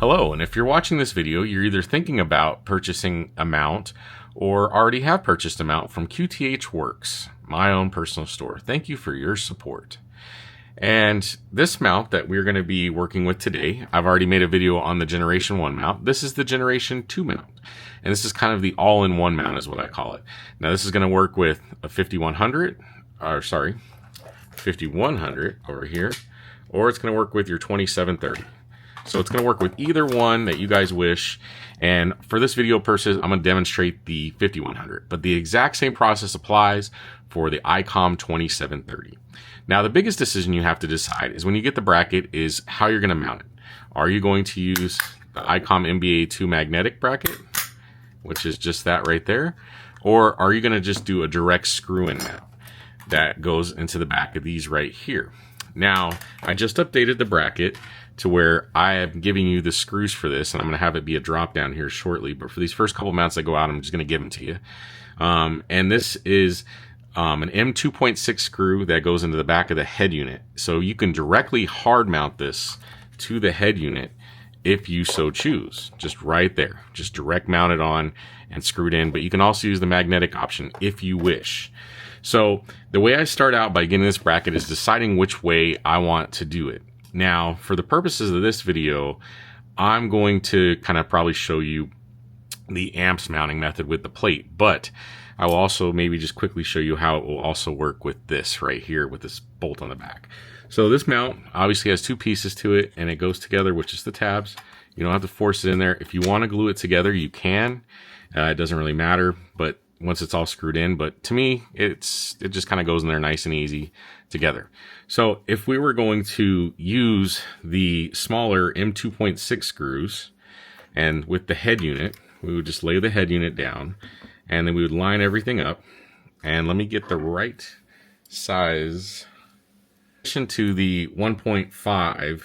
Hello, and if you're watching this video, you're either thinking about purchasing a mount or already have purchased a mount from QTHWorks, my own personal store. Thank you for your support. And this mount that we're going to be working with today, I've already made a video on the Generation 1 mount. This is the Generation 2 mount. And this is kind of the all-in-one mount is what I call it. Now this is going to work with a 5100 over here, or it's going to work with your 2730. So it's going to work with either one that you guys wish. And for this video purposes, I'm going to demonstrate the 5100. But the exact same process applies for the Icom 2730. Now, the biggest decision you have to decide is when you get the bracket is how you're going to mount it. Are you going to use the Icom MBA2 magnetic bracket, which is just that right there? Or are you going to just do a direct screw-in mount that goes into the back of these right here? Now, I just updated the bracket to where I am giving you the screws for this, and I'm going to have it be a drop down here shortly. But for these first couple mounts that go out, I'm just going to give them to you. And this is an M2.6 screw that goes into the back of the head unit. So you can directly hard mount this to the head unit if you so choose. Just right there. Just direct mount it on and screw it in. But you can also use the magnetic option if you wish. So the way I start out by getting this bracket is deciding which way I want to do it. Now, for the purposes of this video, I'm going to kind of probably show you the amps mounting method with the plate, but I will also maybe just quickly show you how it will also work with this right here with this bolt on the back. So this mount obviously has two pieces to it, and it goes together with just the tabs. You don't have to force it in there. If you want to glue it together, you can. It doesn't really matter, but once it's all screwed in, but to me, it just kind of goes in there nice and easy together. So if we were going to use the smaller M2.6 screws and with the head unit, we would just lay the head unit down and then we would line everything up. And let me get the right size. In addition to the 1.5,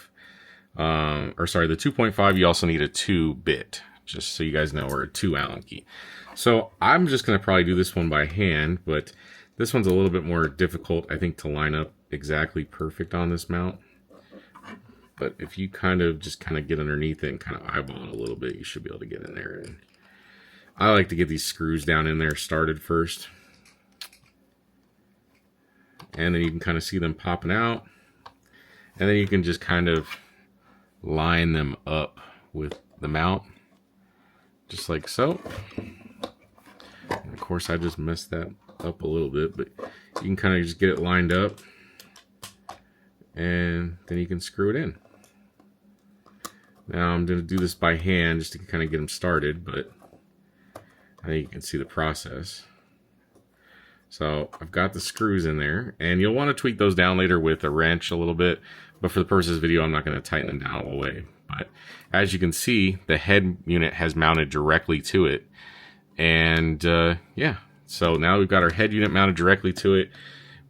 the 2.5, you also need a 2-bit, just so you guys know, or a 2 Allen key. So I'm just going to probably do this one by hand, but this one's a little bit more difficult, I think, to line up exactly perfect on this mount. But if you kind of get underneath it and kind of eyeball it a little bit, you should be able to get in there. And I like to get these screws down in there started first. And then you can kind of see them popping out. And then you can just kind of line them up with the mount, just like so. And of course, I just messed that up a little bit, but you can kind of just get it lined up, and then you can screw it in. Now I'm going to do this by hand just to kind of get them started, but I think you can see the process. So I've got the screws in there, and you'll want to tweak those down later with a wrench a little bit, but for the purposes of this video, I'm not going to tighten them down all the way. But as you can see, the head unit has mounted directly to it. And yeah, so now we've got our head unit mounted directly to it.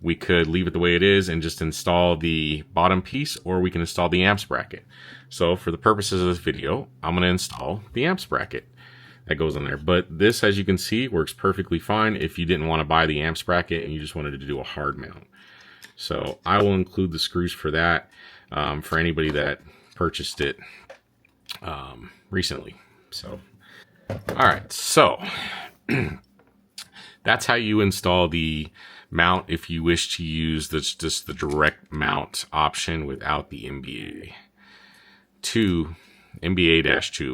We could leave it the way it is and just install the bottom piece, or we can install the amps bracket. So for the purposes of this video, I'm going to install the amps bracket that goes on there. But this, as you can see, works perfectly fine if you didn't want to buy the amps bracket and you just wanted to do a hard mount. So I will include the screws for that for anybody that purchased it recently. So all right, so that's how you install the mount if you wish to use just the direct mount option without the MBA-2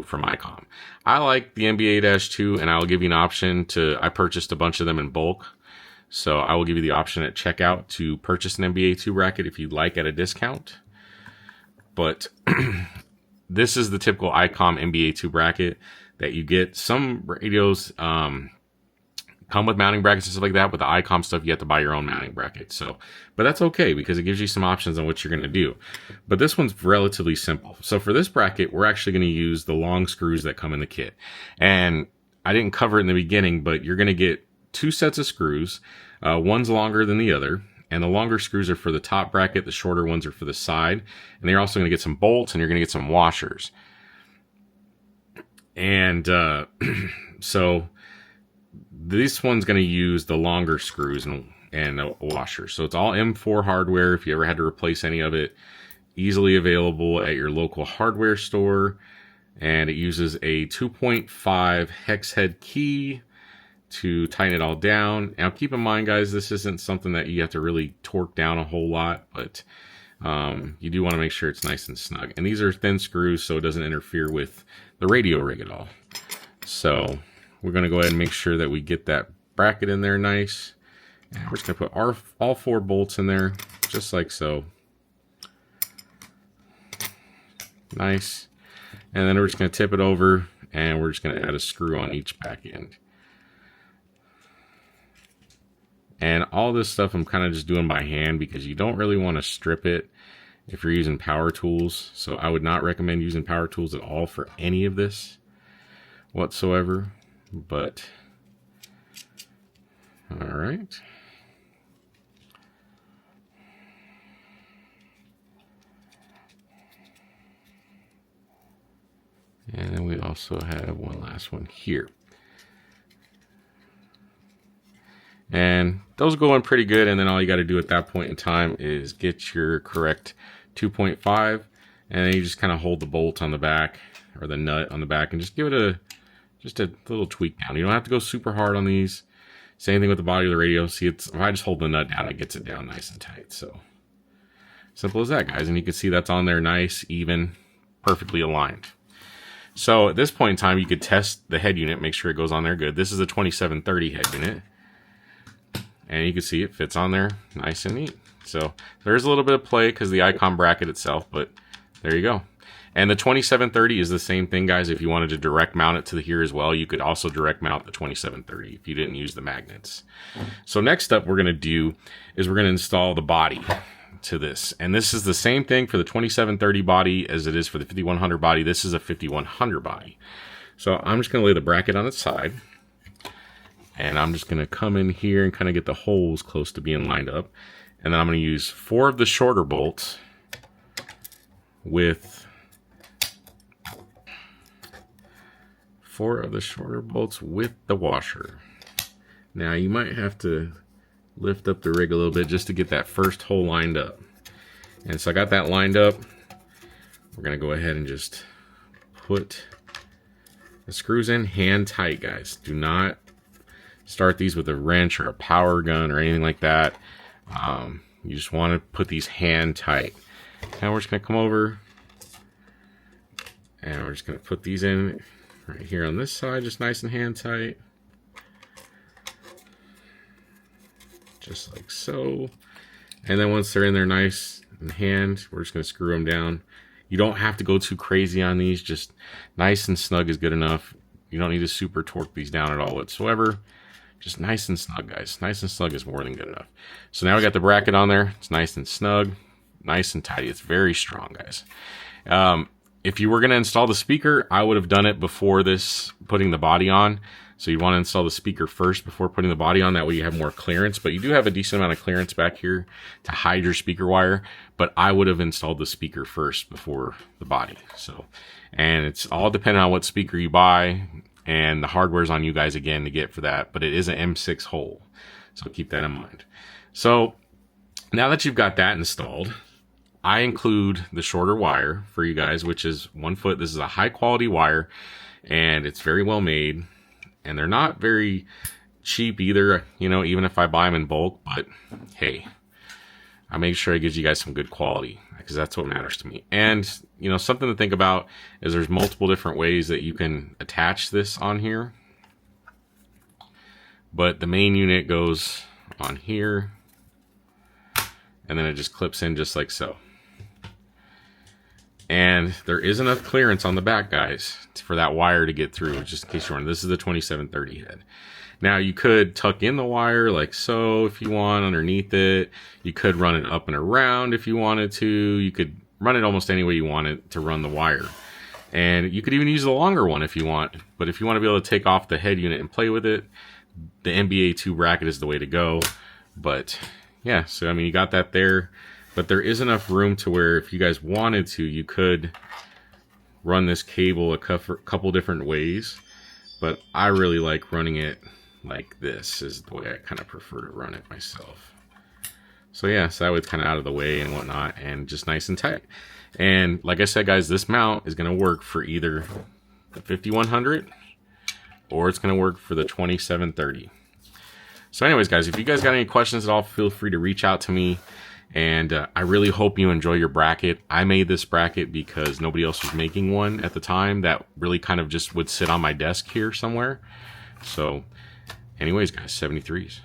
from Icom. I like the MBA-2, and I'll give you an option to, I purchased a bunch of them in bulk, so I will give you the option at checkout to purchase an MBA-2 bracket if you'd like at a discount. But this is the typical Icom MBA-2 bracket that you get. Some radios come with mounting brackets and stuff like that. With the Icom stuff, you have to buy your own mounting bracket. So, but that's okay because it gives you some options on what you're going to do. But this one's relatively simple. So for this bracket, we're actually going to use the long screws that come in the kit. And I didn't cover it in the beginning, but you're going to get 2 sets of screws. One's longer than the other. And the longer screws are for the top bracket. The shorter ones are for the side. And you're also going to get some bolts, and you're going to get some washers. And so this one's going to use the longer screws and a washer. So it's all M4 hardware. If you ever had to replace any of it, easily available at your local hardware store. and it uses a 2.5 hex head key to tighten it all down. Now keep in mind, guys, this isn't something that you have to really torque down a whole lot, but you do want to make sure it's nice and snug. And these are thin screws, so it doesn't interfere with the radio rig at all. So we're going to go ahead and make sure that we get that bracket in there nice. And we're just going to put all 4 bolts in there, just like so. Nice. And then we're just going to tip it over, and we're just going to add a screw on each back end. And all this stuff I'm kind of just doing by hand because you don't really want to strip it if you're using power tools. So I would not recommend using power tools at all for any of this whatsoever. But, all right. And then we also have one last one here. And those go in pretty good, and then all you got to do at that point in time is get your correct 2.5, and then you just kind of hold the bolt on the back, or the nut on the back, and just give it just a little tweak down. You don't have to go super hard on these. Same thing with the body of the radio. See, if I just hold the nut down, it gets it down nice and tight. So simple as that, guys. And you can see that's on there nice, even, perfectly aligned. So at this point in time, you could test the head unit, make sure it goes on there good. This is a 2730 head unit. And you can see it fits on there nice and neat. So there's a little bit of play because the Icom bracket itself, but there you go. And the 2730 is the same thing, guys. If you wanted to direct mount it to here as well, you could also direct mount the 2730 if you didn't use the magnets. So next up we're going to do is we're going to install the body to this. And this is the same thing for the 2730 body as it is for the 5100 body. This is a 5100 body. So I'm just going to lay the bracket on its side. And I'm just going to come in here and kind of get the holes close to being lined up. And then I'm going to use 4 of the shorter bolts with 4 of the shorter bolts with the washer. Now you might have to lift up the rig a little bit just to get that first hole lined up. And so I got that lined up. We're going to go ahead and just put the screws in hand tight, guys. Do not start these with a wrench or a power gun or anything like that. You just want to put these hand tight. Now we're just going to come over and we're just going to put these in right here on this side, just nice and hand tight. Just like so. And then once they're in there nice in hand, we're just going to screw them down. You don't have to go too crazy on these. Just nice and snug is good enough. You don't need to super torque these down at all whatsoever. Just nice and snug, guys. Nice and snug is more than good enough. So now we got the bracket on there. It's nice and snug, nice and tidy. It's very strong, guys. If you were going to install the speaker, I would have done it before this, putting the body on. So you want to install the speaker first before putting the body on. That way you have more clearance. But you do have a decent amount of clearance back here to hide your speaker wire. But I would have installed the speaker first before the body. So, and it's all dependent on what speaker you buy. And the hardware's on you guys again to get for that. But it is an M6 hole. So keep that in mind. So now that you've got that installed, I include the shorter wire for you guys, which is 1 foot. This is a high quality wire. And it's very well made. And they're not very cheap either, you know, even if I buy them in bulk. But hey, I make sure it gives you guys some good quality because that's what matters to me. And, you know, something to think about is there's multiple different ways that you can attach this on here. But the main unit goes on here. And then it just clips in just like so. And there is enough clearance on the back, guys, for that wire to get through, just in case you're wondering. This is the 2730 head. Now, you could tuck in the wire like so if you want underneath it. You could run it up and around if you wanted to. You could run it almost any way you want it to run the wire. And you could even use the longer one if you want. But if you want to be able to take off the head unit and play with it, the NBA2 bracket is the way to go. But yeah, so I mean, you got that there. But there is enough room to where if you guys wanted to, you could run this cable a couple different ways. But I really like running it like this is the way I kind of prefer to run it myself. So yeah, so that way it's kind of out of the way and whatnot, and just nice and tight. And like I said, guys, this mount is going to work for either the 5100 or it's going to work for the 2730. So anyways, guys, if you guys got any questions at all, feel free to reach out to me. And I really hope you enjoy your bracket. I made this bracket because nobody else was making one at the time that really kind of just would sit on my desk here somewhere. So anyways, guys, 73s.